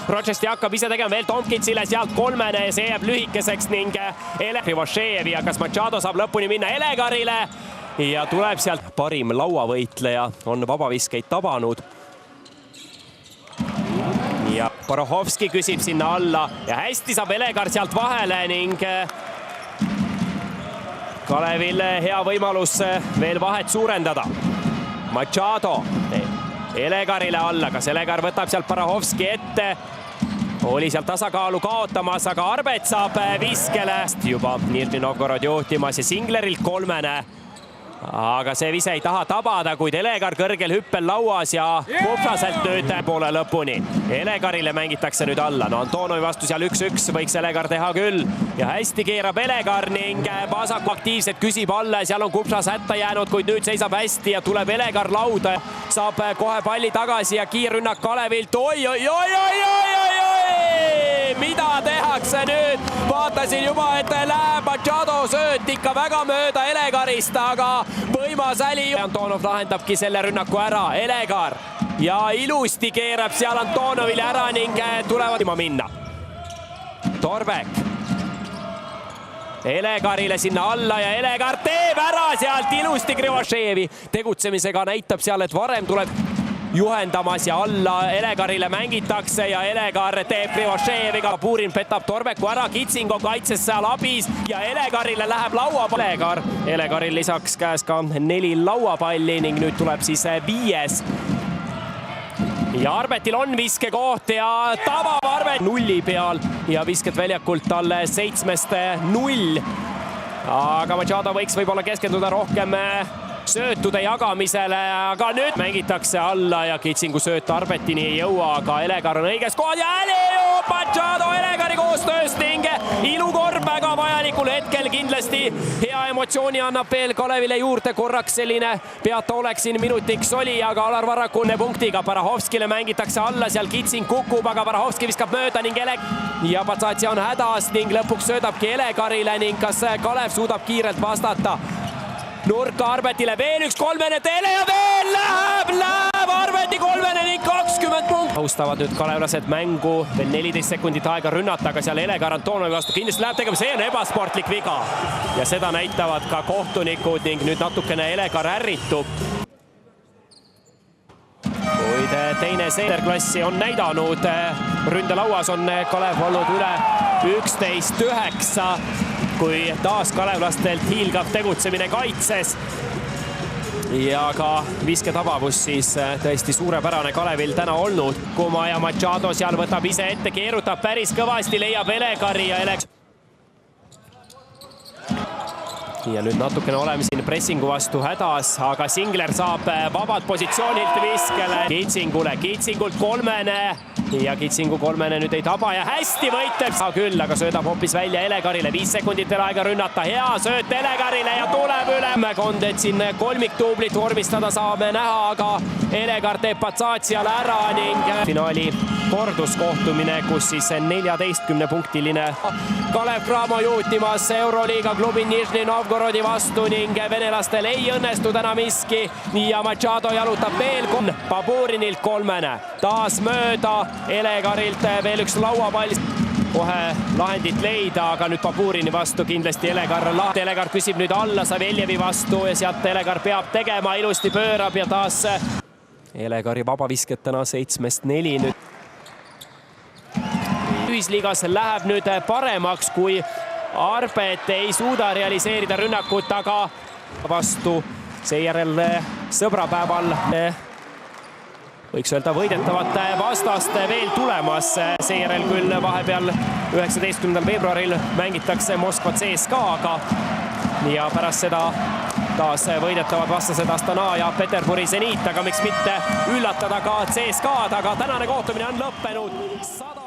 Rochester hakkab ise tegema veel Tomkinsile sealt kolmene ja see jääb lühikeseks ning Krivošejev ja kas Machado saab lõpuni minna Elegarile ja tuleb sealt parim lauavõitleja, on vabaviskeid tabanud. Ja Parahovski küsib sinna alla ja hästi saab Elegar sealt vahele ning Kalevil hea võimalus veel vahet suurendada. Machado Elegarile alla, kas Elegar võtab sealt Parahovski ette? Oli sealt tasakaalu kaotamas, aga Arbet saab viskele. Juba Nižni Novgorod juhtimas ja Singlerilt kolmene. Aga see vise ei taha tabada, kuid Elegar kõrgel hüppel lauas ja Kupsaselt nüüd poole lõpuni. Elegarile mängitakse nüüd alla. No Antonovi vastu seal 1-1 võiks Elegar teha küll. Ja hästi keerab Elegar ning Pasaku aktiivselt küsib alla ja seal on Kupsas hätta jäänud, kuid nüüd seisab hästi ja tuleb Elegar lauda. Saab kohe palli tagasi ja kiirrünnak Kalevilt. Mida tehakse nüüd? Vaatasin juba, et läheb Machado sööt ikka väga mööda Elegarist, aga võimas äli. Antonov lahendabki selle rünnaku ära. Elegar ja ilusti keerab seal Antonovile ära ning tulevad minna. Torbek Elegarile sinna alla ja Elegar teeb ära sealt ilusti Krivošejevi tegutsemisega. Näitab seal, et varem tuleb juhendamas ja alla Elegarile mängitakse ja Elegar teeb Krivošejeviga. Puurin petab Torbeku ära, Kitsingo kaitses seal abis ja Elegarile läheb lauapall. Elegaril lisaks käes ka 4 lauapalli ning nüüd tuleb siis 5. Ja Arbetil on viskekoht ja tabab Arbet nulli peal ja visked väljakult talle 7-0. Aga Machado võiks võib-olla keskenduda rohkem söötude jagamisele, aga nüüd mängitakse alla ja Kitsingu sööt Arbetini ei jõua, aga Elegar on õiges kohal ja Machado Elegari koostööst ning ilukorb väga vajalikul hetkel kindlasti. Hea emotsiooni annab veel Kalevile juurde, korraks selline peataolek siin minutiks oli, aga Alar Varrakune punktiga. Parahovskile mängitakse alla, seal Kitsing kukub, aga Parahovski viskab mööda ning ja Patsatsia on hädas ning lõpuks söödabki Elegarile ning kas Kalev suudab kiirelt vastata. Nurka Arbetile veel üks kolmene teele ja veel läheb Arbeti kolmene ning 20 punkti. Austavad nüüd kalevlased mängu, veel 14 sekundit aega rünnata, aga seal Elegar Antonovi vastu kindlasti läheb tegema, see on ebasportlik viga. Ja seda näitavad ka kohtunikud ning nüüd natukene Elegar ärritub. Kuid teine seerklassi on näidanud, ründelauas on Kalev olnud üle 11-9. Kui taas kalevlastelt hiilgav tegutsemine kaitses ja ka visketabavus siis tõesti suurepärane Kalevil täna olnud. Kuma ja Machado seal võtab ise ette, keerutab päris kõvasti, leiab Elegari ja ja nüüd natukene oleme siin pressingu vastu hädas, aga Singler saab vabalt positsioonilt viskele Kitsingult kolmene ja Kitsingu kolmene nüüd ei taba ja hästi võitleb küll, aga söödab hoopis välja Elegarile. 5 sekundit veel aega rünnata, hea sööt Elegarile ja tuleb üle. Kondet siin kolmiktuublit vormistada saame näha, aga Elegar teeb Patsatsiale ära ning finaali korduskohtumine, kus siis 14-punktiline Kalev Cramo juhtimas Euroliiga klubi Nižni Novgorodi vastu ning venelastel ei õnnestu täna miski ja Machado jalutab veel Baburinilt kolmene, taas mööda Elegarilt veel üks lauapall. Kohe lahendit leida, aga nüüd Baburini vastu kindlasti Elegar küsib nüüd alla Saveljevi vastu ja sealt Elegar peab tegema, ilusti pöörab ja taas Elegari vabavisked täna 7-4 nüüd. Ühisliigas läheb nüüd paremaks, kui Arbet ei suuda realiseerida rünnakut, aga vastu seejärel sõbrapäeval võiks öelda võidetavat vastast veel tulemas. Seejärel küll vahepeal 19. veebruaril mängitakse Moskva CSKA-ga ja pärast seda taas võidetavad vastased Astana ja Peterburi Zenit, aga miks mitte üllatada ka CSKA-d, aga tänane kohtumine on lõppenud.